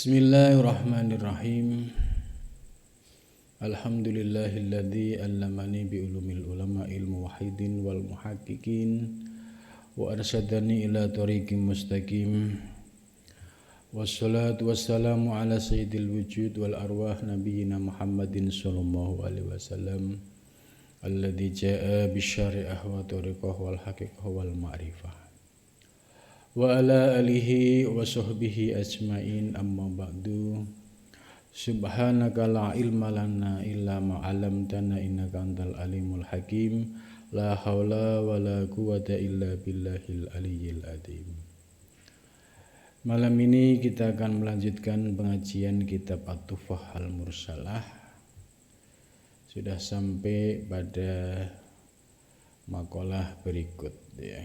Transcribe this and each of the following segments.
Bismillahirrahmanirrahim. Alhamdulillahilladzi allamani bi ulumil ulama ilmu wahidin wal muhaqqiqin wa arsyadani ila tariqim mustaqim. Wassalatu wassalamu ala sayyidil wujud wal arwah nabiyyina Muhammadin sallallahu alaihi wasallam alladzi jaa bisyari'ah wa tariqah wal haqiqah wal ma'rifah. Wa ala alihi wa sahbihi ajmain, amma ba'du. Subhanaka la ilma lana illa ma 'allamtana innaka antal alimul hakim. La haula wa la quwata illa billahil aliyyil azim. Malam ini kita akan melanjutkan pengajian kitab At-Tuhfah Al-Mursalah. Sudah sampai pada makalah berikut ya.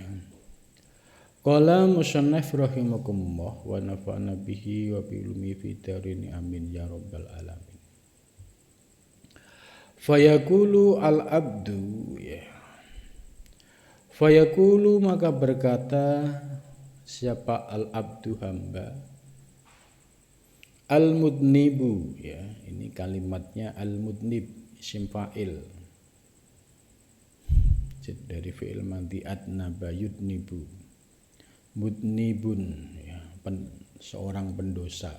Qala musannaf rahimakumullah wa nafa'na bihi wa bi ulumi fid darin amin ya rabbal alamin. Fayaqulu al-abdu ya. Fayaqulu maka berkata siapa al-abdu hamba. Al-mudnibu ya, ini kalimatnya al-mudnib isim fa'il. Dari fi'il madhi adnaba yudnibu. Mudnibun ya, seorang pendosa.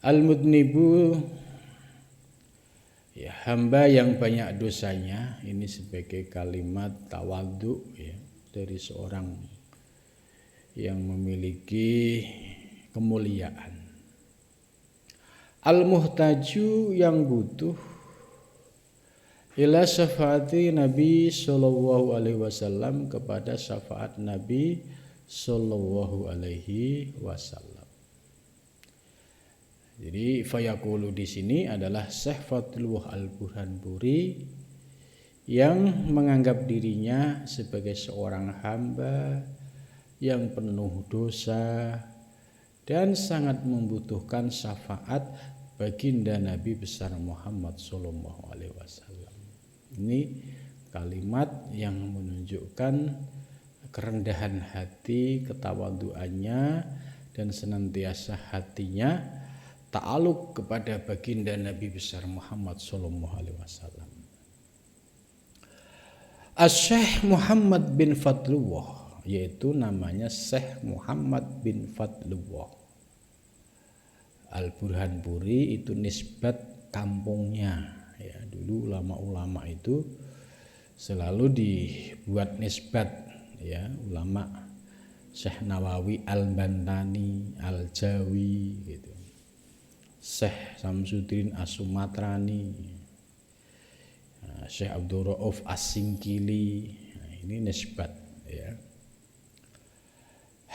Al-mudnibu ya, hamba yang banyak dosanya. Ini sebagai kalimat tawadhu ya, dari seorang yang memiliki kemuliaan. Al-muhtaju yang butuh ila syafaati Nabi sallallahu alaihi wasallam, kepada syafaat Nabi sallallahu alaihi wasallam. Jadi fayaqulu di sini adalah Syekh Fadlullah Al-Burhanpuri yang menganggap dirinya sebagai seorang hamba yang penuh dosa dan sangat membutuhkan syafaat baginda Nabi besar Muhammad sallallahu alaihi wasallam. Ini kalimat yang menunjukkan kerendahan hati, ketawaduannya, dan senantiasa hatinya ta'aluk kepada baginda Nabi besar Muhammad sallallahu alaihi wasallam. Syekh Muhammad bin Fadlullah, yaitu namanya Syekh Muhammad bin Fadlullah Al-Burhanpuri, itu nisbat kampungnya. Ya, dulu ulama-ulama itu selalu dibuat nisbat ya, ulama Syekh Nawawi Al-Bantani, Al-Jawi gitu. Syekh Samsuddin As-Sumatrani, Syekh Abdul Rauf As-Singkili. Nah, ini nisbat ya.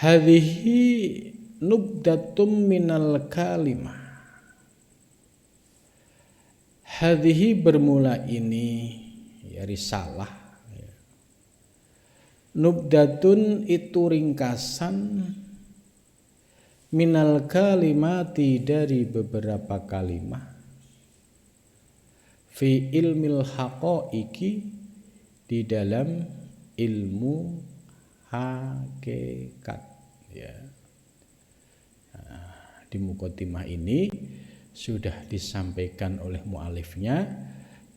Hadhihi nubdatum minal kalimah. Hadhihi bermula ini ya, risalah ya. Nubdatun itu ringkasan minal kalimati dari beberapa kalimah fi ilmil haqaiqi di dalam ilmu hakikat ya. Nah, di muqaddimah ini sudah disampaikan oleh mu'alifnya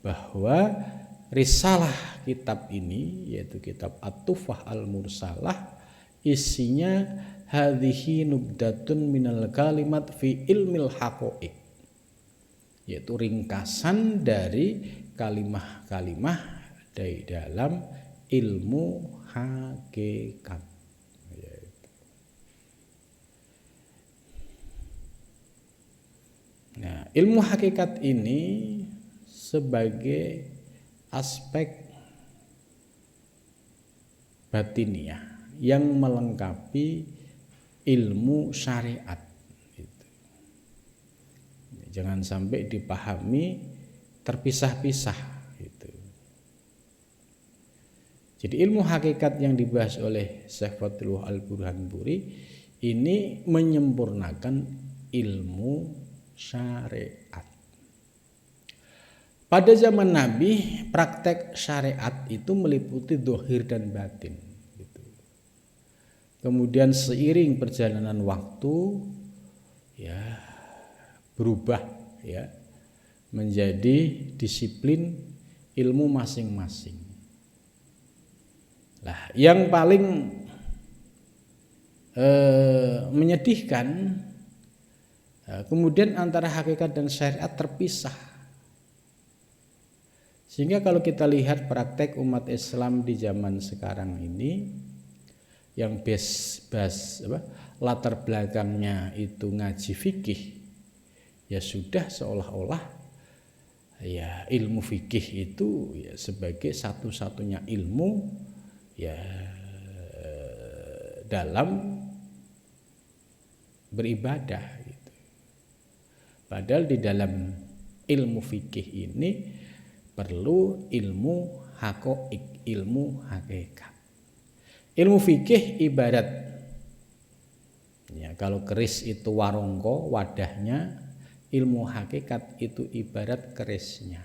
bahwa risalah kitab ini, yaitu kitab At-Tuhfah Al-Mursalah, isinya hadhihi nubdatun minal kalimat fi ilmil haqaiq, yaitu ringkasan dari kalimah-kalimah dari dalam ilmu hakikat. Nah, ilmu hakikat ini sebagai aspek batiniah yang melengkapi ilmu syariat. Jangan sampai dipahami terpisah-pisah. Jadi ilmu hakikat yang dibahas oleh Syekh Fadlullah Al-Burhanpuri ini menyempurnakan ilmu syariat. Pada zaman Nabi, praktek syariat itu meliputi zahir dan batin. Kemudian seiring perjalanan waktu, ya berubah ya menjadi disiplin ilmu masing-masing. Lah, yang paling menyedihkan kemudian antara hakikat dan syariat terpisah. Sehingga kalau kita lihat praktek umat Islam di zaman sekarang ini yang latar belakangnya itu ngaji fikih, ya sudah seolah-olah ya ilmu fikih itu ya sebagai satu-satunya ilmu ya dalam beribadah gitu. Padahal di dalam ilmu fikih ini perlu ilmu haqiqah, ilmu hakikat. Ilmu fikih ibarat ya kalau keris itu warongko wadahnya, ilmu hakikat itu ibarat kerisnya.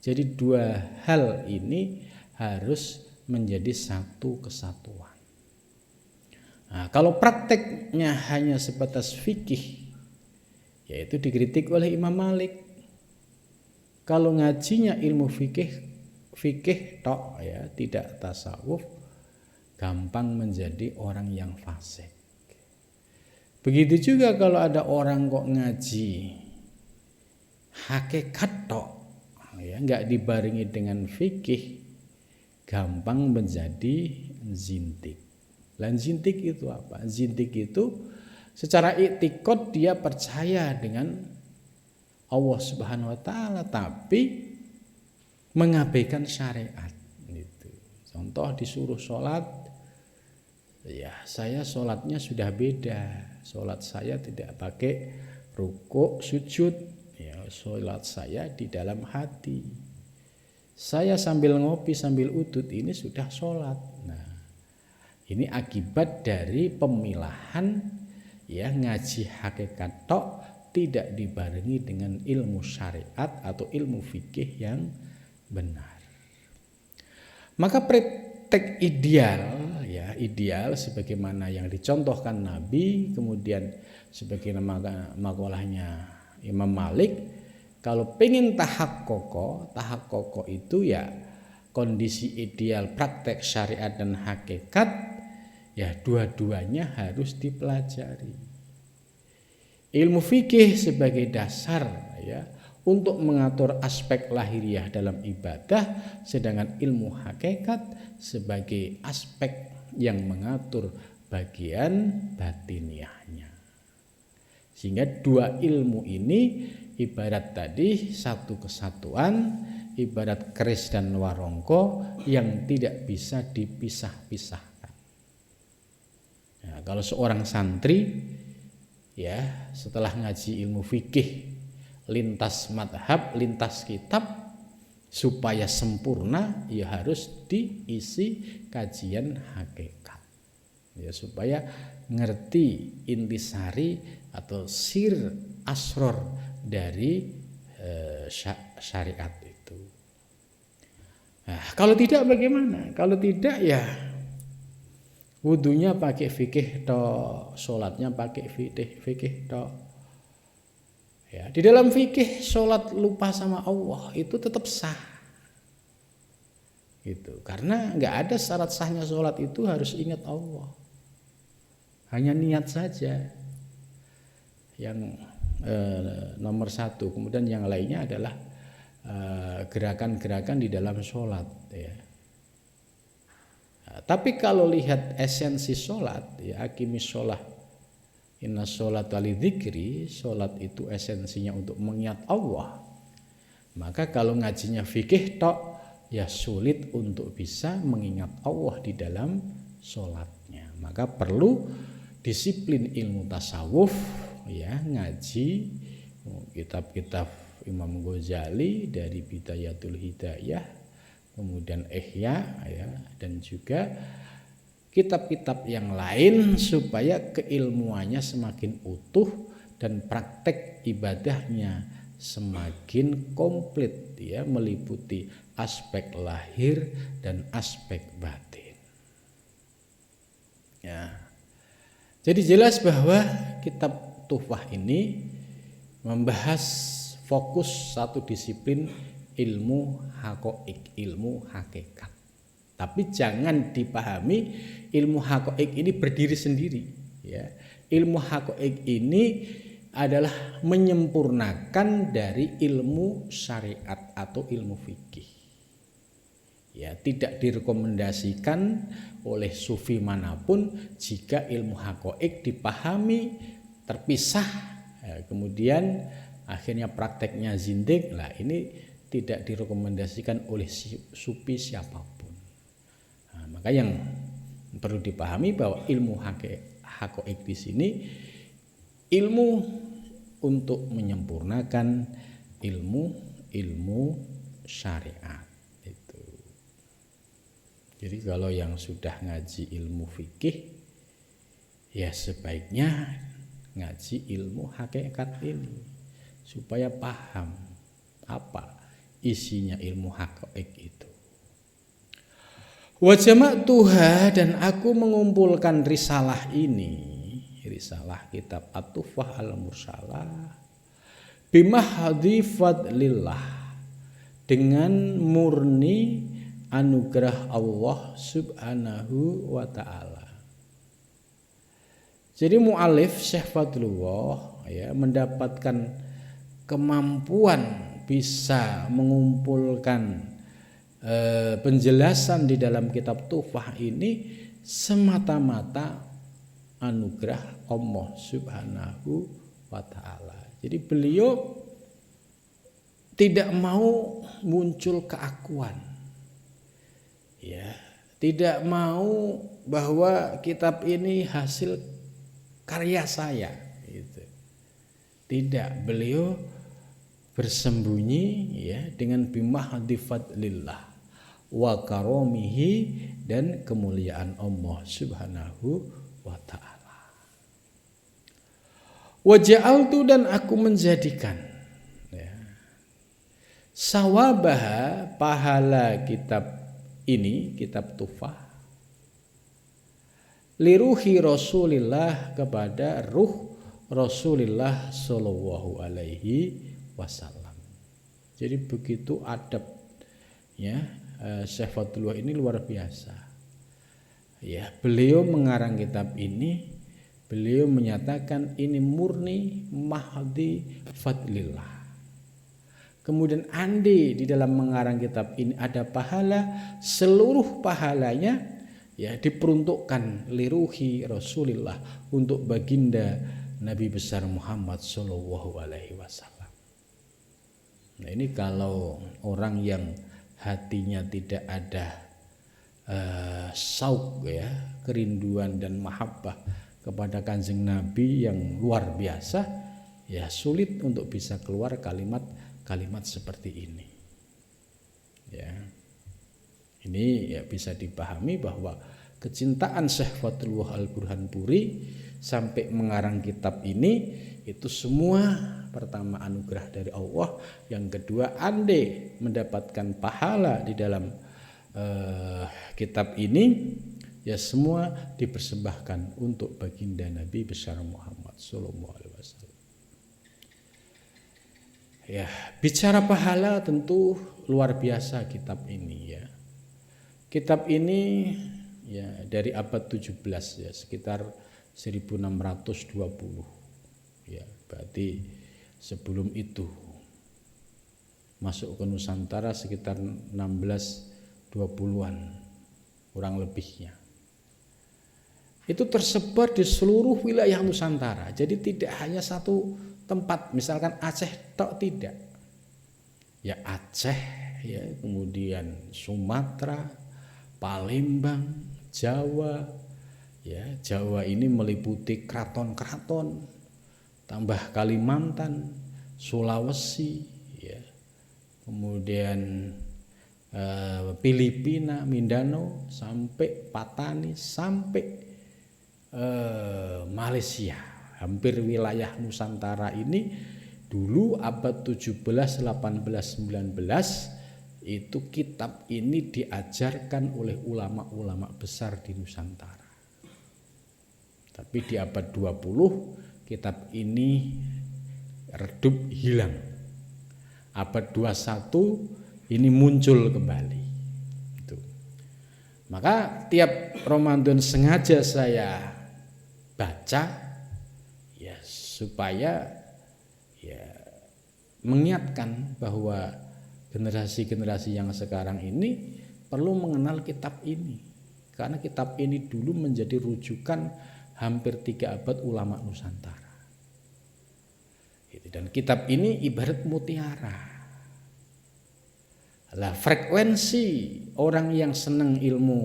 Jadi dua hal ini harus menjadi satu kesatuan. Nah, kalau prakteknya hanya sebatas fikih, yaitu dikritik oleh Imam Malik. Kalau ngajinya ilmu fikih tok ya, tidak tasawuf, gampang menjadi orang yang fasik. Begitu juga kalau ada orang kok ngaji hakikat tok ya, enggak dibarengi dengan fikih, gampang menjadi zindik. Dan zindik itu apa? Zindik itu secara i'tiqad dia percaya dengan Allah Subhanahu wa taala tapi mengabaikan syariat gitu. Contoh disuruh sholat, ya saya sholatnya sudah beda. Sholat saya tidak pakai rukuk sujud, ya sholat saya di dalam hati. Saya sambil ngopi sambil udut ini sudah sholat. Nah, ini akibat dari pemilahan ya ngaji hakikat tok tidak dibarengi dengan ilmu syariat atau ilmu fikih yang benar. Maka praktek ideal sebagaimana yang dicontohkan Nabi, kemudian sebagaimana makolahnya Imam Malik, kalau pengen tahakkoko itu ya kondisi ideal praktek syariat dan hakikat ya dua-duanya harus dipelajari. Ilmu fikih sebagai dasar ya untuk mengatur aspek lahiriah dalam ibadah, sedangkan ilmu hakikat sebagai aspek yang mengatur bagian batiniahnya. Sehingga dua ilmu ini ibarat tadi satu kesatuan, ibarat keris dan warongko yang tidak bisa dipisah-pisahkan. Nah, kalau seorang santri ya setelah ngaji ilmu fikih lintas madhab, lintas kitab, supaya sempurna ya harus diisi kajian hakikat ya supaya ngerti intisari atau sir asror dari syariat itu. Nah, kalau tidak bagaimana? Kalau tidak ya wudunya pakai fikih tok, sholatnya pakai fikih tok. Ya, di dalam fikih sholat lupa sama Allah itu tetap sah. Gitu. Karena nggak ada syarat sahnya sholat itu harus ingat Allah. Hanya niat saja yang nomor satu. Kemudian yang lainnya adalah gerakan-gerakan di dalam sholat. Ya. Tapi kalau lihat esensi sholat, ya akimis sholat, inna sholata lidzikri, sholat itu esensinya untuk mengingat Allah. Maka kalau ngajinya fikih tok, ya sulit untuk bisa mengingat Allah di dalam sholatnya. Maka perlu disiplin ilmu tasawuf, ya ngaji kitab-kitab Imam Ghazali dari Bidayatul Hidayah, kemudian Ihya ya, dan juga kitab-kitab yang lain supaya keilmuannya semakin utuh dan praktek ibadahnya semakin komplit ya, meliputi aspek lahir dan aspek batin. Ya. Jadi jelas bahwa kitab Tuhfah ini membahas fokus satu disiplin ilmu haqaiq, ilmu hakikat. Tapi jangan dipahami ilmu haqaiq ini berdiri sendiri, ya. Ilmu haqaiq ini adalah menyempurnakan dari ilmu syariat atau ilmu fikih. Ya, tidak direkomendasikan oleh sufi manapun jika ilmu haqaiq dipahami terpisah, ya, kemudian akhirnya prakteknya zindik. Lah ini tidak direkomendasikan oleh sufi siapapun. Nah, maka yang perlu dipahami bahwa ilmu haqaiq di sini ilmu untuk menyempurnakan ilmu syariat itu. Jadi kalau yang sudah ngaji ilmu fikih, ya sebaiknya ngaji ilmu hakikat ini supaya paham apa isinya ilmu haqaiq itu. Wa jama'tuha, dan aku mengumpulkan risalah ini, risalah kitab At-Tuhfah Al-Mursalah, bimahdi fadlillah, dengan murni anugerah Allah Subhanahu wa ta'ala. Jadi mu'alif Syekh Fadlullah, ya, mendapatkan kemampuan bisa mengumpulkan penjelasan di dalam kitab Tuhfah ini semata-mata anugerah Allah Subhanahu wa ta'ala. Jadi beliau tidak mau muncul keakuan, ya, tidak mau bahwa kitab ini hasil karya saya, gitu. Tidak, beliau bersembunyi, ya, dengan bimahdi fadlillah wa karomihi, dan kemuliaan Allah Subhanahu wa ta'ala. Wa ja'altu, dan aku menjadikan, ya, sawabaha, pahala kitab ini, kitab Tuhfah, liruhi Rasulillah, kepada ruh Rasulullah sallallahu alaihi wasallam. Jadi begitu adabnya Syekh Fadlullah ini luar biasa. Ya, beliau mengarang kitab ini, beliau menyatakan ini murni mahdi fadlillah. Kemudian andai di dalam mengarang kitab ini ada pahala, seluruh pahalanya, ya, diperuntukkan liruhi Rasulillah, untuk baginda Nabi besar Muhammad sallallahu alaihi wasallam. Nah, ini kalau orang yang hatinya tidak ada sauk, ya, kerinduan dan mahabbah kepada Kanjeng Nabi yang luar biasa, ya, sulit untuk bisa keluar kalimat seperti ini. Ya. Ini, ya, bisa dipahami bahwa kecintaan Syekh Fadlullah Al-Burhanpuri sampai mengarang kitab ini itu semua pertama anugerah dari Allah, yang kedua andai mendapatkan pahala di dalam kitab ini, ya, semua dipersembahkan untuk baginda Nabi besar Muhammad sallallahu alaihi wasallam. Ya, bicara pahala tentu luar biasa kitab ini, ya. Kitab ini, ya, dari abad 17, ya, sekitar 1620. Ya, berarti sebelum itu masuk ke Nusantara sekitar 1620-an kurang lebihnya. Itu tersebar di seluruh wilayah Nusantara. Jadi tidak hanya satu tempat, misalkan Aceh tok, tidak. Ya, Aceh, ya, kemudian Sumatera, Palembang, Jawa. Ya, Jawa ini meliputi keraton-keraton, tambah Kalimantan, Sulawesi, ya, kemudian Filipina, Mindanao, sampai Patani, sampai Malaysia. Hampir wilayah Nusantara ini dulu abad 17, 18, 19 itu kitab ini diajarkan oleh ulama-ulama besar di Nusantara. Tapi di abad 20 kitab ini redup hilang. Abad 21 ini muncul kembali. Itu. Maka tiap Ramadan sengaja saya baca ya supaya ya mengingatkan bahwa generasi-generasi yang sekarang ini perlu mengenal kitab ini, karena kitab ini dulu menjadi rujukan hampir 3 abad ulama Nusantara. Dan kitab ini ibarat mutiara. Lah frekuensi orang yang senang ilmu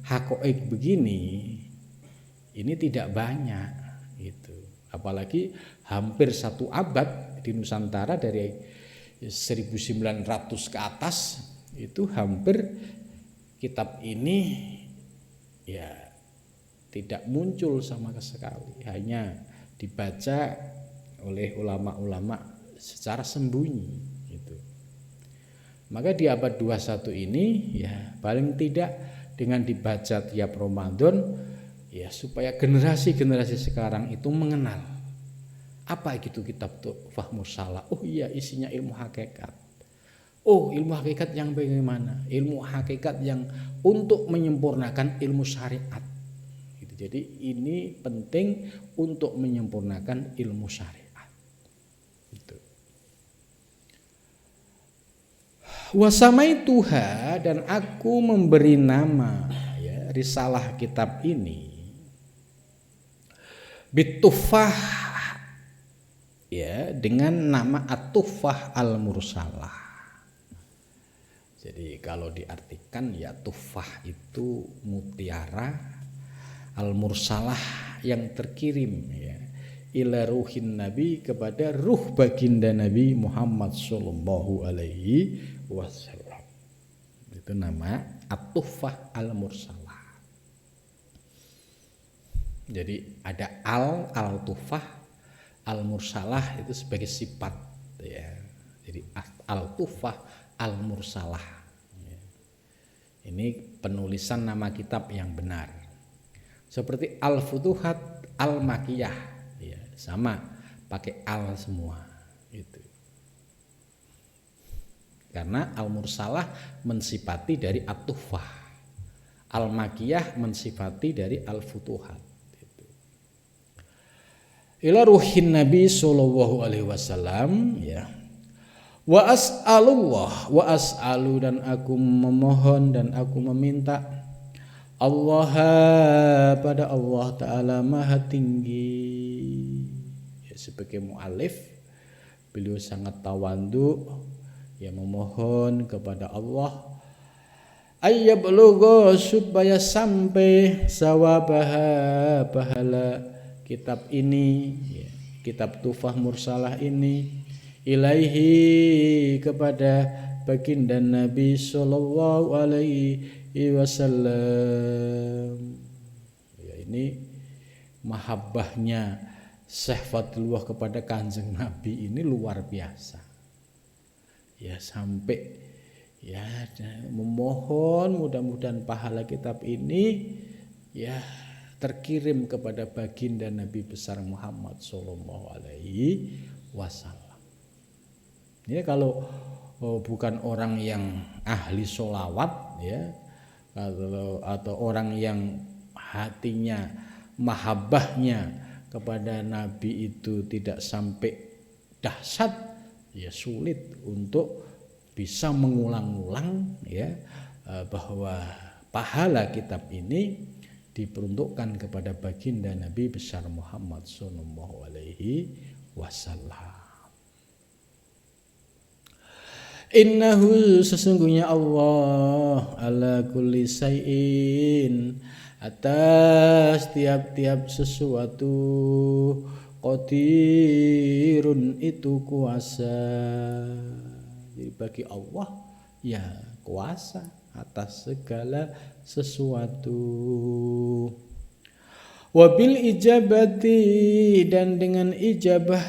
haqaiq begini ini tidak banyak gitu. Apalagi hampir 1 abad di Nusantara dari 1900 ke atas itu hampir kitab ini ya tidak muncul sama sekali, hanya dibaca oleh ulama-ulama secara sembunyi gitu. Maka di abad 21 ini ya paling tidak dengan dibaca tiap Ramadan ya supaya generasi-generasi sekarang itu mengenal apa itu kitab Tuhfah Mursalah. Oh iya, isinya ilmu hakikat. Oh, ilmu hakikat yang bagaimana? Ilmu hakikat yang untuk menyempurnakan ilmu syariat. Gitu. Jadi ini penting untuk menyempurnakan ilmu syariat. Gitu. Wasamaituha, dan aku memberi nama ya risalah kitab ini Bitufah ya dengan nama At-Tuhfah Al-Mursalah. Jadi kalau diartikan ya Tuhfah itu mutiara, Al-Mursalah yang terkirim ya ila ruhin Nabi, kepada ruh baginda Nabi Muhammad sallallahu alaihi wasallam. Itu nama At-Tuhfah Al-Mursalah. Jadi ada al-Tuhfah, Al-Mursalah itu sebagai sifat ya. Jadi Al-Tuhfah Al-Mursalah. Ini penulisan nama kitab yang benar. Seperti Al-Futuhat Al-Makiyah ya, sama pakai al semua gitu. Karena Al-Mursalah mensifati dari At-Tuhfah, Al-Makiyah mensifati dari Al-Futuhat. Ila ruhin Nabi sallallahu alaihi wasallam ya. Wa as'alu, dan aku memohon dan aku meminta Allah pada Allah Ta'ala Maha Tinggi ya, sebagai mu'alif beliau sangat tawadhu ya, memohon kepada Allah ayyablugo, supaya sampai sawabaha, pahala kitab ini ya, kitab Tuhfah Mursalah ini ilaihi, kepada baginda Nabi sallallahu alaihi wasallam. Ya, ini mahabbahnya Syekh Fadlullah kepada Kanjeng Nabi ini luar biasa. Ya sampai ya memohon mudah-mudahan pahala kitab ini ya terkirim kepada baginda Nabi besar Muhammad sallallahu alaihi wasallam. Ini kalau bukan orang yang ahli sholawat ya, atau orang yang hatinya mahabbahnya kepada Nabi itu tidak sampai dahsyat ya, sulit untuk bisa mengulang-ulang ya bahwa pahala kitab ini diperuntukkan kepada baginda Nabi besar Muhammad sallallahu alaihi wasallam. Innahu, sesungguhnya Allah ala kulli syai'in, atas tiap-tiap sesuatu, qadirun, itu kuasa. Jadi bagi Allah ya kuasa atas segala sesuatu. Wabil ijabati, dan dengan ijabah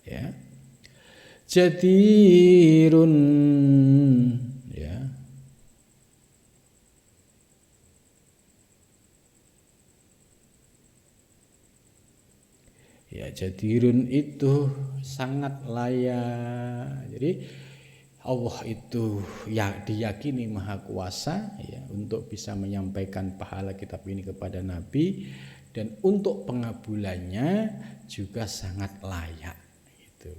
ya, jadirun ya, jadirun itu sangat layak. Jadi Allah itu ya diyakini maha kuasa ya untuk bisa menyampaikan pahala kitab ini kepada Nabi, dan untuk pengabulannya juga sangat layak gitu.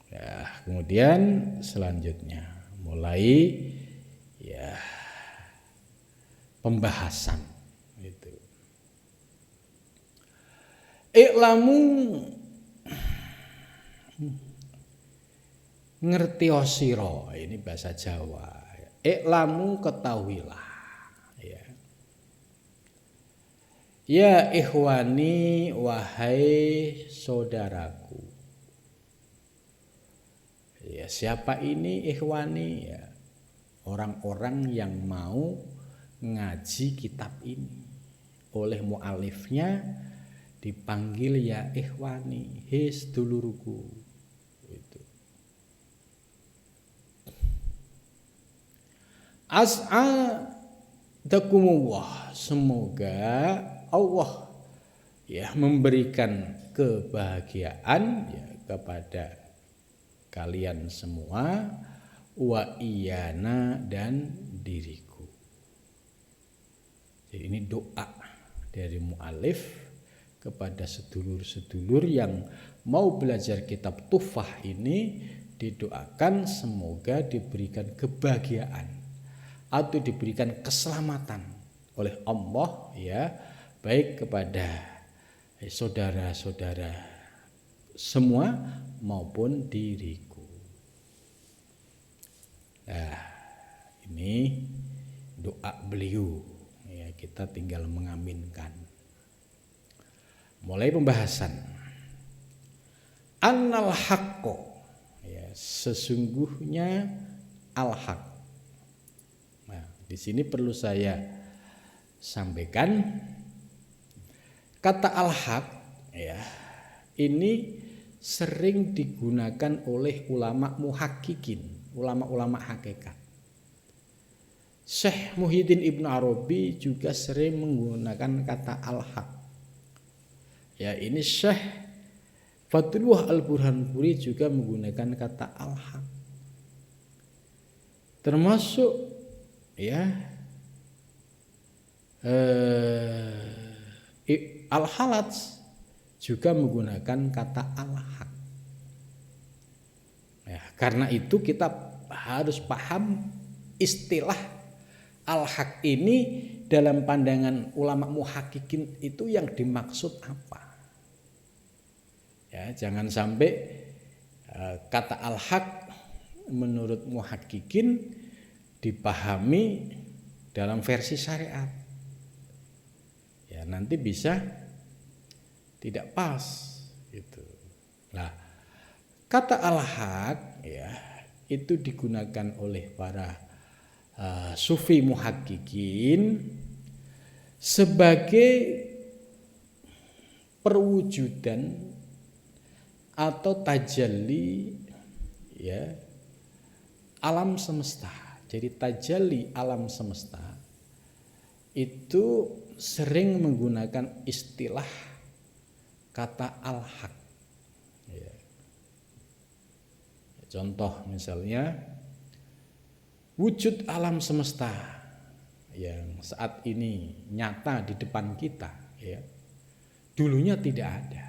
Ya, kemudian selanjutnya mulai ya pembahasan gitu. Iklamu ngertiosiro, ini bahasa Jawa. Iklamu ketahuilah ya. Ya ikhwani, wahai saudaraku. Ya, siapa ini ikhwani? Ya, orang-orang yang mau ngaji kitab ini. Oleh mu'alifnya dipanggil ya ikhwani, hei sedulurku. Itu. As'adakumullah, semoga Allah ya memberikan kebahagiaan ya kepada kalian semua, wa iyana, dan diriku. Jadi ini doa dari mu'alif kepada sedulur-sedulur yang mau belajar kitab Tuhfah ini, didoakan semoga diberikan kebahagiaan atau diberikan keselamatan oleh Allah ya, baik kepada saudara-saudara semua maupun diriku. Nah, ini doa beliau ya, kita tinggal mengaminkan. Mulai pembahasan. Annal haqqo ya, sesungguhnya al-haq. Nah, di sini perlu saya sampaikan kata al-haq ya, ini sering digunakan oleh ulama muhakkikin, ulama-ulama hakikat. Syekh Muhyiddin Ibn Arabi juga sering menggunakan kata al-haq. Ya, ini Syekh Fadlullah Al-Burhanpuri juga menggunakan kata al-haq. Termasuk ya Al-Halats juga menggunakan kata al-haq. Ya, karena itu kita harus paham istilah al-haq ini dalam pandangan ulama muhakkikin itu yang dimaksud apa. Ya, jangan sampai kata al-haq menurut muhakkikin dipahami dalam versi syariat. Ya, nanti bisa tidak pas gitu. Nah, kata al-haq ya itu digunakan oleh para sufi muhakkikin sebagai perwujudan atau tajalli ya alam semesta. Jadi tajalli alam semesta itu sering menggunakan istilah kata al-haq ya. Contoh misalnya wujud alam semesta yang saat ini nyata di depan kita ya, dulunya tidak ada,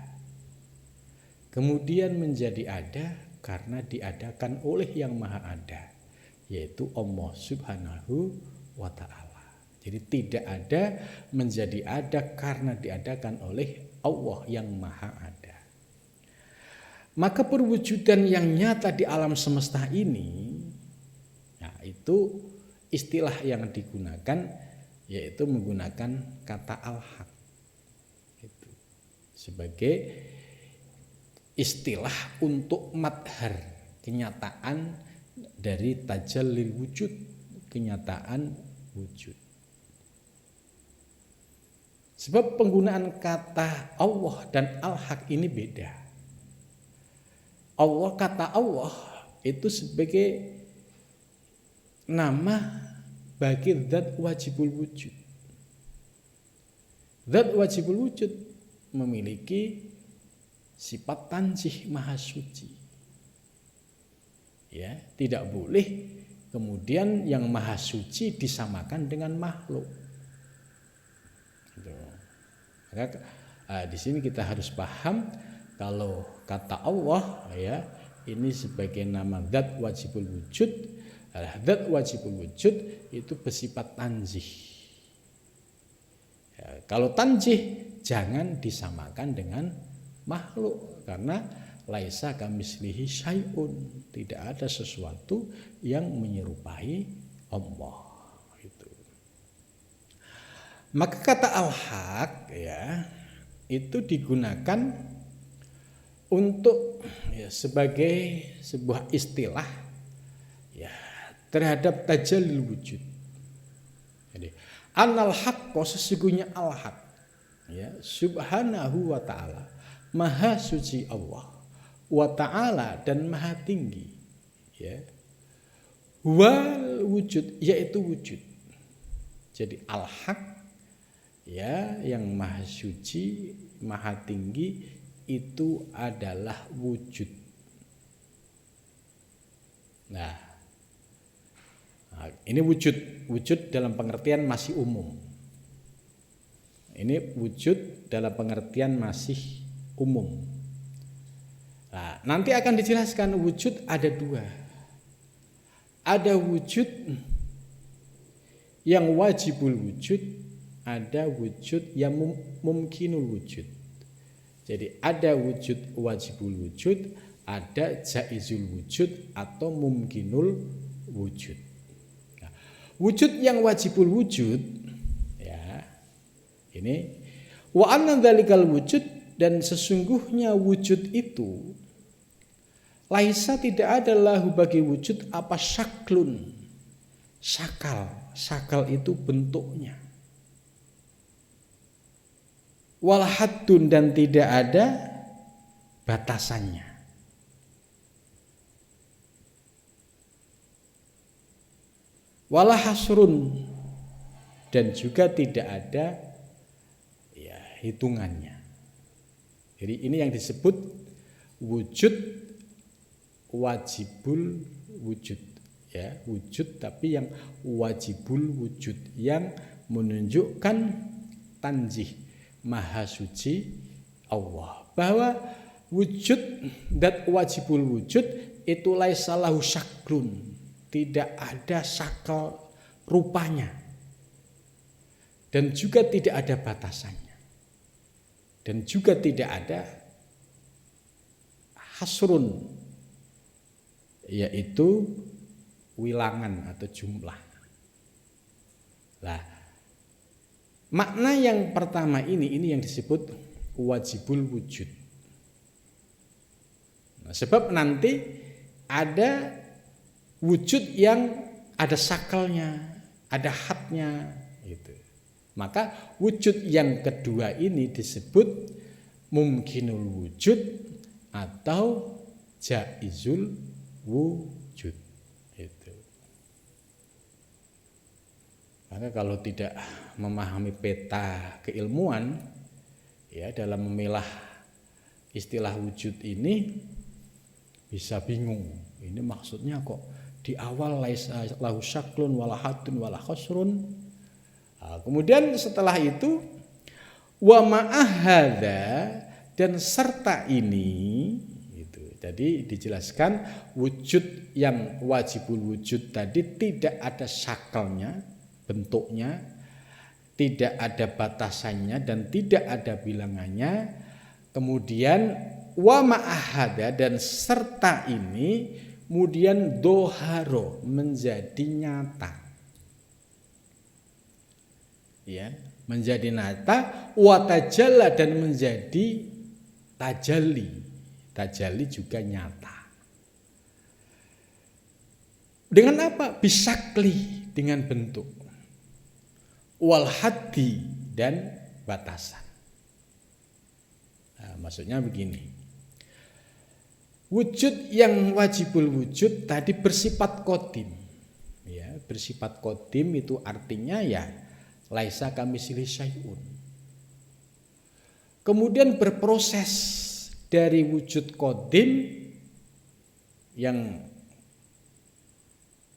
kemudian menjadi ada karena diadakan oleh yang maha ada, yaitu Allah Subhanahu wa ta'ala. Jadi tidak ada menjadi ada karena diadakan oleh Allah yang maha ada. Maka perwujudan yang nyata di alam semesta ini, nah itu istilah yang digunakan yaitu menggunakan kata al-haq itu sebagai istilah untuk madhar kenyataan dari tajallil wujud, kenyataan wujud. Sebab penggunaan kata Allah dan al-haq ini beda. Allah, kata Allah itu sebagai nama bagi zat wajibul wujud. Zat wajibul wujud memiliki sifat tanzih, maha suci. Ya, tidak boleh kemudian yang maha suci disamakan dengan makhluk. Gitu. Maka di sini kita harus paham kalau kata Allah ya ini sebagai nama zat wajibul wujud. Zat wajibul wujud itu bersifat tanzih. Ya, kalau tanzih jangan disamakan dengan makhluk karena laisa kamitslihi syai'un, tidak ada sesuatu yang menyerupai Allah. Itu. Maka kata al-haq ya itu digunakan untuk ya, sebagai sebuah istilah ya terhadap tajallil wujud. Jadi anal haqqo sesungguhnya al-haq ya subhanahu wa ta'ala maha suci Allah wa ta'ala dan maha tinggi ya wal wujud yaitu wujud. Jadi al-haq ya yang maha suci maha tinggi itu adalah wujud. Nah, ini wujud dalam pengertian masih umum. Ini wujud dalam pengertian masih umum. Nah, nanti akan dijelaskan wujud ada dua. Ada wujud yang wajibul wujud, ada wujud yang mumkinul wujud. Jadi ada wujud wajibul wujud, ada jaizul wujud atau mumkinul wujud. Nah, wujud yang wajibul wujud ya ini wa anna dzalikal wujud dan sesungguhnya wujud itu laisa tidak ada lahu bagi wujud apa syaklun sakal itu bentuknya wal haddun dan tidak ada batasannya. Wala hasrun dan juga tidak ada ya hitungannya. Jadi ini yang disebut wujud wajibul wujud ya, wujud tapi yang wajibul wujud yang menunjukkan tanzih maha suci Allah, bahwa wujud dat wajibul wujud itu laisa lahu syaklun, tidak ada sakal rupanya dan juga tidak ada batasannya dan juga tidak ada hasrun yaitu wilangan atau jumlah. Lah makna yang pertama ini yang disebut wajibul wujud. Nah, sebab nanti ada wujud yang ada sakalnya, ada hadnya gitu. Maka wujud yang kedua ini disebut mumkinul wujud atau jaizul wujud. Itu. Maka kalau tidak memahami peta keilmuan ya dalam memilah istilah wujud ini bisa bingung. Ini maksudnya kok di awal laisa lahu syaklun wala haddun wala khasrun. Nah, kemudian setelah itu wa ma'ahadza dan serta ini itu. Jadi dijelaskan wujud yang wajibul wujud tadi tidak ada syakalnya, bentuknya, tidak ada batasannya dan tidak ada bilangannya. Kemudian wa ma'ahada dan serta ini kemudian doharo menjadi nyata. Ya, menjadi nyata wa tajalla dan menjadi tajalli. Tajalli juga nyata. Dengan apa? Bisakli, dengan bentuk. Wal haddi dan batasan. Nah, maksudnya begini. Wujud yang wajibul wujud tadi bersifat qadim. Ya, bersifat qadim itu artinya ya laisa kamitslihi syai'un. kemudian berproses dari wujud qadim yang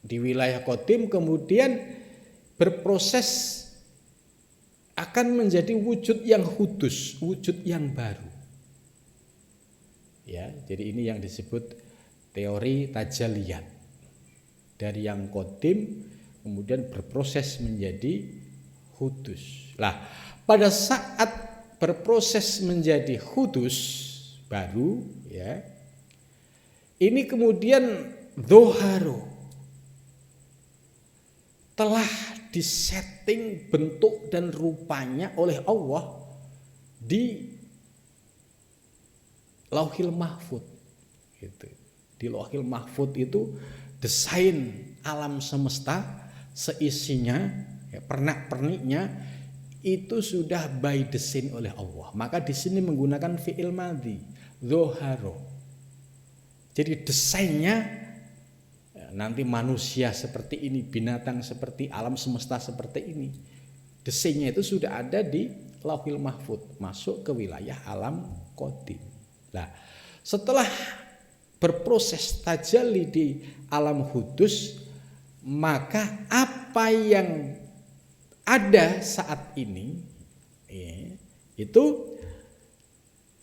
di wilayah qadim, kemudian berproses akan menjadi wujud yang hudus, wujud yang baru. Ya, jadi ini yang disebut teori tajalliyat. Dari yang qadim kemudian berproses menjadi hudus. Lah, pada saat berproses menjadi hudus baru, ya, ini kemudian dzoharo, telah disetting bentuk dan rupanya oleh Allah di Lauhil Mahfud. Gitu. Di Lauhil Mahfud itu desain alam semesta seisinya, ya, pernak-perniknya itu sudah by design oleh Allah. Maka di sini menggunakan fi'il madhi, dzoharo. Jadi desainnya nanti manusia seperti ini, binatang seperti alam semesta seperti ini. Desainnya itu sudah ada di Lauhil Mahfud, masuk ke wilayah alam qadim. Nah, setelah berproses tajalli di alam hudus, maka apa yang ada saat ini itu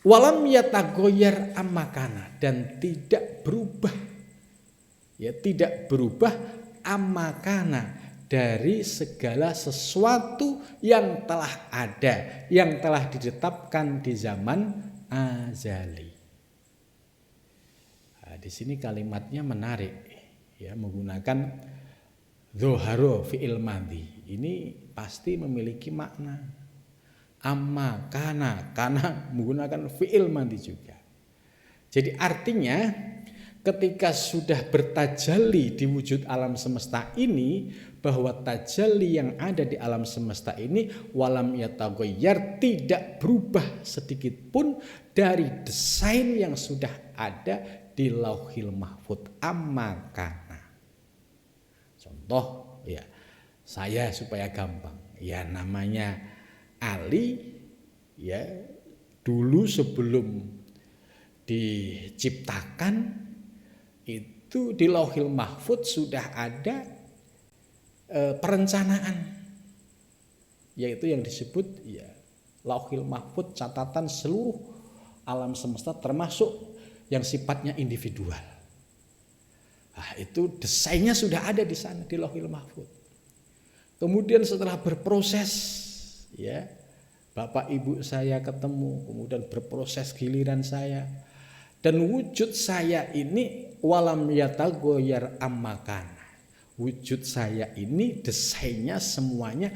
walam yatagoyar amakana, dan tidak berubah, ya, tidak berubah amakana dari segala sesuatu yang telah ada, yang telah ditetapkan di zaman azali. Nah, di sini kalimatnya menarik, ya, menggunakan dzoharo fi'il madhi. Ini pasti memiliki makna. Amma karena menggunakan fi'il madhi juga. Jadi artinya ketika sudah bertajalli di wujud alam semesta ini, bahwa tajalli yang ada di alam semesta ini walam yataghayyar, tidak berubah sedikit pun dari desain yang sudah ada di Lauhil Mahfud. Amma kana. Contoh, ya, saya supaya gampang, ya, namanya Ali, ya, dulu sebelum diciptakan itu di Lauhil Mahfud sudah ada perencanaan, yaitu yang disebut, ya, Lauhil Mahfud, catatan seluruh alam semesta termasuk yang sifatnya individual. Nah, itu desainnya sudah ada di sana di Lauhil Mahfud. Kemudian setelah berproses, ya, bapak ibu saya ketemu, kemudian berproses giliran saya, dan wujud saya ini walam yatagoyar ammakan. Wujud saya ini desainnya semuanya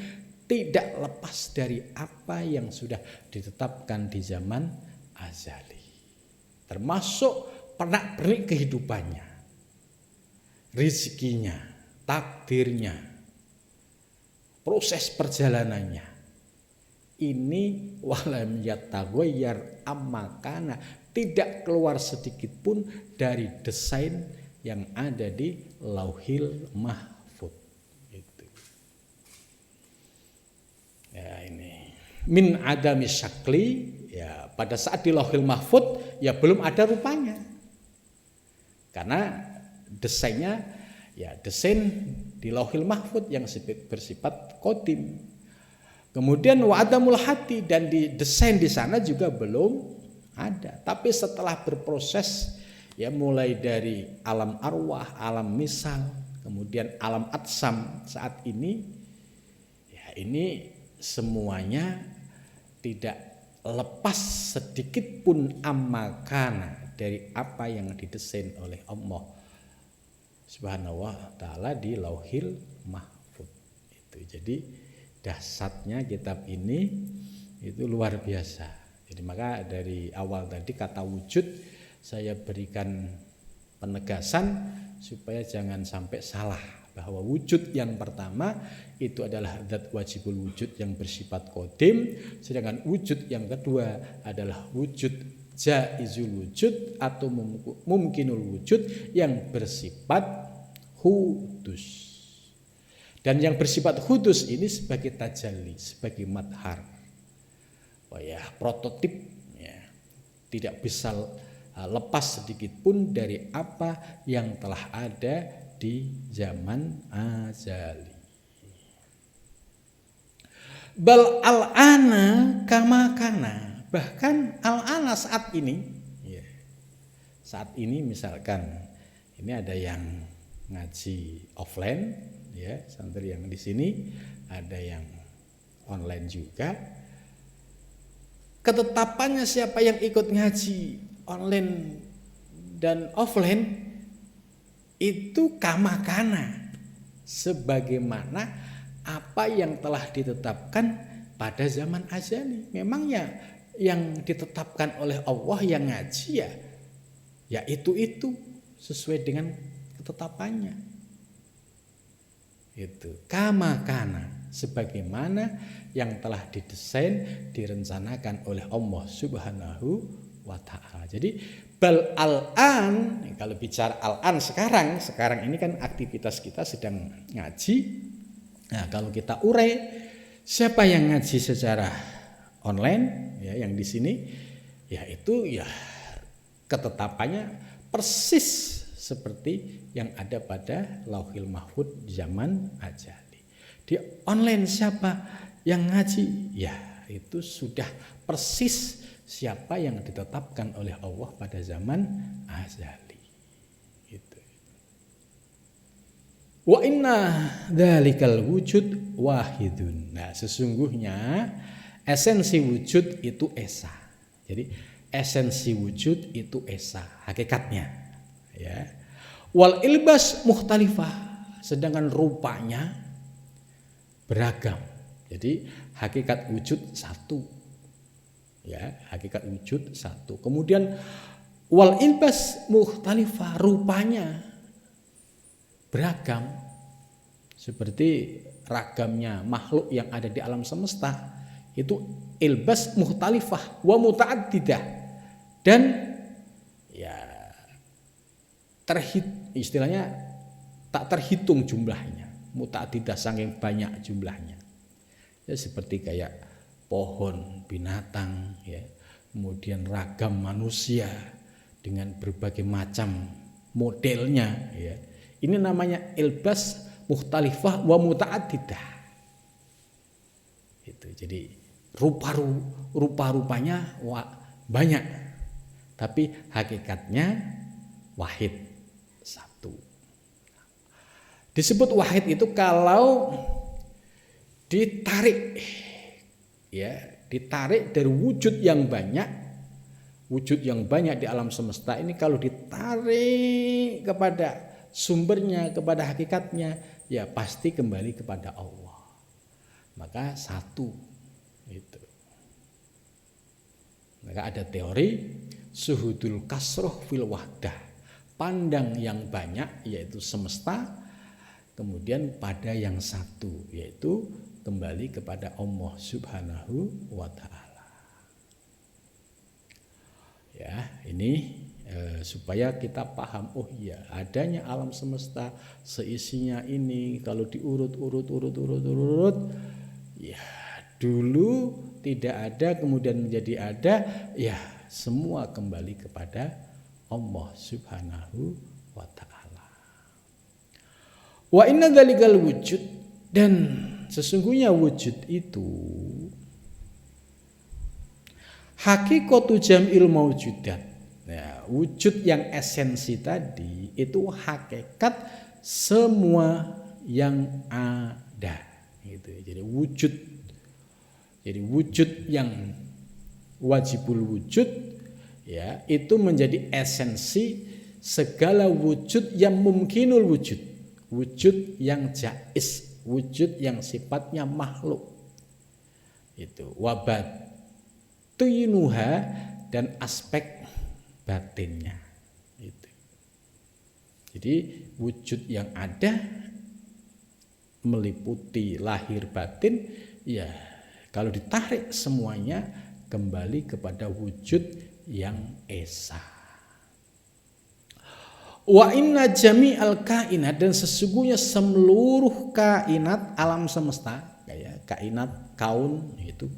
tidak lepas dari apa yang sudah ditetapkan di zaman azali. Termasuk pernak-pernik kehidupannya, rezekinya, takdirnya, proses perjalanannya. Ini walam yatagoyar ammakana, tidak keluar sedikit pun dari desain yang ada di Lauhil Mahfud. Itu. Ya, ini min adami syakli, ya, pada saat di Lauhil Mahfud, ya, belum ada rupanya. Karena desainnya, ya, desain di Lauhil Mahfud yang bersifat qadim. Kemudian wa adamul hati, dan di desain di sana juga belum ada. Tapi setelah berproses, ya, mulai dari alam arwah, alam misal, kemudian alam atsam saat ini, ya, ini semuanya tidak lepas sedikit pun amakana dari apa yang didesain oleh Allah Subhanahu wa taala di Lauhil Mahfud. Itu. Jadi dahsyatnya kitab ini itu luar biasa. Jadi maka dari awal tadi kata wujud saya berikan penegasan supaya jangan sampai salah, bahwa wujud yang pertama itu adalah zat wajibul wujud yang bersifat qadim, sedangkan wujud yang kedua adalah wujud jaizul wujud atau mumkinul wujud yang bersifat hudus. Dan yang bersifat hudus ini sebagai tajalli, sebagai madhar. prototip ya, tidak bisa lepas sedikit pun dari apa yang telah ada di zaman azali. Bal al-ana kama kana, bahkan al-ana saat ini ya, saat ini misalkan ini ada yang ngaji offline ya, santri yang di sini, ada yang online juga. Ketetapannya siapa yang ikut ngaji online dan offline itu kama kana, sebagaimana apa yang telah ditetapkan pada zaman azali. Memang ya yang ditetapkan oleh Allah yang ngaji ya itu sesuai dengan ketetapannya. Itu kama kana, sebagaimana yang telah didesain, direncanakan oleh Allah Subhanahu wa ta'ala. Jadi bal al-an, kalau bicara al-an sekarang ini kan aktivitas kita sedang ngaji. Nah, kalau kita urai siapa yang ngaji secara online ya, yang di sini ya itu ya ketetapannya persis seperti yang ada pada Lauhil Mahfud zaman azali. Di online siapa yang ngaji? Ya, itu sudah persis siapa yang ditetapkan oleh Allah pada zaman azali. Itu. Wa inna dzalikal wujud wahidun. Nah, sesungguhnya esensi wujud itu esa. Jadi esensi wujud itu esa, hakikatnya. Ya. Wal ilbas mukhtalifah, sedangkan rupanya beragam. Jadi hakikat wujud satu. Ya, hakikat wujud satu. Kemudian wal ilbas mukhtalifah, rupanya beragam. Seperti ragamnya makhluk yang ada di alam semesta, itu ilbas mukhtalifah wa muta'addidah, dan ya istilahnya tak terhitung jumlahnya, muta'addidah, saking banyak jumlahnya. Ya, seperti kayak pohon, binatang ya, kemudian ragam manusia dengan berbagai macam modelnya ya. Ini namanya ilbas mukhtalifah wa muta'addidah. Itu. Jadi rupa-rupanya banyak, tapi hakikatnya wahid, satu. Disebut wahid itu kalau ditarik dari wujud yang banyak di alam semesta ini, kalau ditarik kepada sumbernya, kepada hakikatnya, ya pasti kembali kepada Allah. Maka satu itu. Maka ada teori suhudul kasroh fil wahdah, pandang yang banyak yaitu semesta, kemudian pada yang satu yaitu kembali kepada Allah Subhanahu wa ta'ala. Ya, ini supaya kita paham, oh iya, adanya alam semesta seisinya ini kalau diurut ya dulu tidak ada kemudian menjadi ada, ya semua kembali kepada Allah Subhanahu wa ta'ala. Wa inna dzalikal wujud, dan sesungguhnya wujud itu hakikatu jam'il maujudat. Nah, wujud yang esensi tadi itu hakikat semua yang ada gitu. Jadi wujud yang wajibul wujud ya, itu menjadi esensi segala wujud yang mumkinul wujud, wujud yang jaiz, wujud yang sifatnya makhluk. Itu wabatinuha, dan aspek batinnya itu. Jadi wujud yang ada meliputi lahir batin, ya kalau ditarik semuanya kembali kepada wujud yang esa. Wa inna jami'al kainat, dan sesungguhnya seluruh kainat alam semesta, kayak kainat kaun itu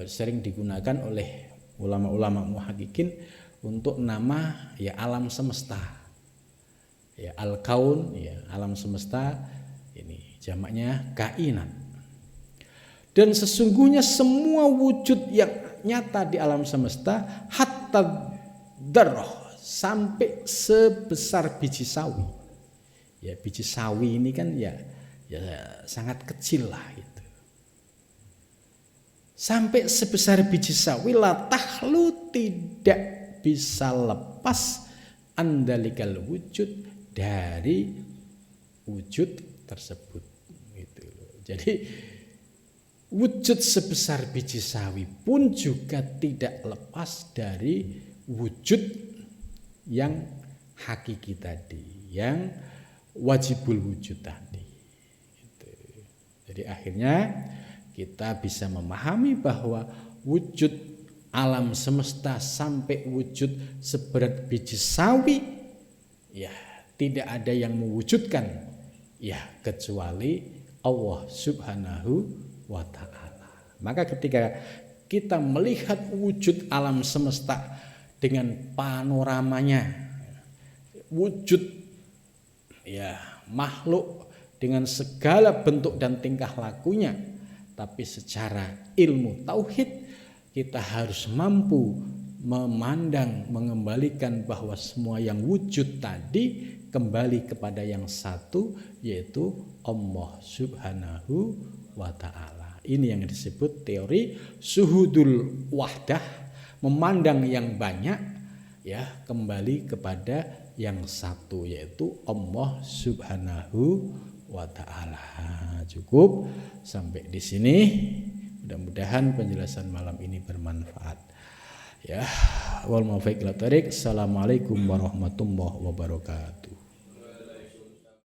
sering digunakan oleh ulama-ulama muhaqqiqin untuk nama ya alam semesta. Ya al-kaun ya alam semesta ini jamaknya kainat. Dan sesungguhnya semua wujud yang nyata di alam semesta hatta darah sampai sebesar biji sawi. Ya biji sawi ini kan ya sangat kecil lah itu. Sampai sebesar biji sawi la tahlu tidak bisa lepas andalikal wujud dari wujud tersebut gitu. Jadi wujud sebesar biji sawi pun juga tidak lepas dari wujud yang hakiki tadi, yang wajibul wujud tadi. Gitu. Jadi akhirnya kita bisa memahami bahwa wujud alam semesta sampai wujud seberat biji sawi, ya tidak ada yang mewujudkan, ya kecuali Allah Subhanahu wa ta'ala. Maka ketika kita melihat wujud alam semesta dengan panoramanya, wujud ya makhluk dengan segala bentuk dan tingkah lakunya, tapi secara ilmu tauhid kita harus mampu memandang, mengembalikan bahwa semua yang wujud tadi kembali kepada yang satu, yaitu Allah Subhanahu wa ta'ala. Ini yang disebut teori syuhudul wahdah, memandang yang banyak ya kembali kepada yang satu, yaitu Allah Subhanahu wa ta'ala. Cukup sampai di sini. Mudah-mudahan penjelasan malam ini bermanfaat. Ya, wal muwaffiq ila thariq. Assalamualaikum warahmatullahi wabarakatuh.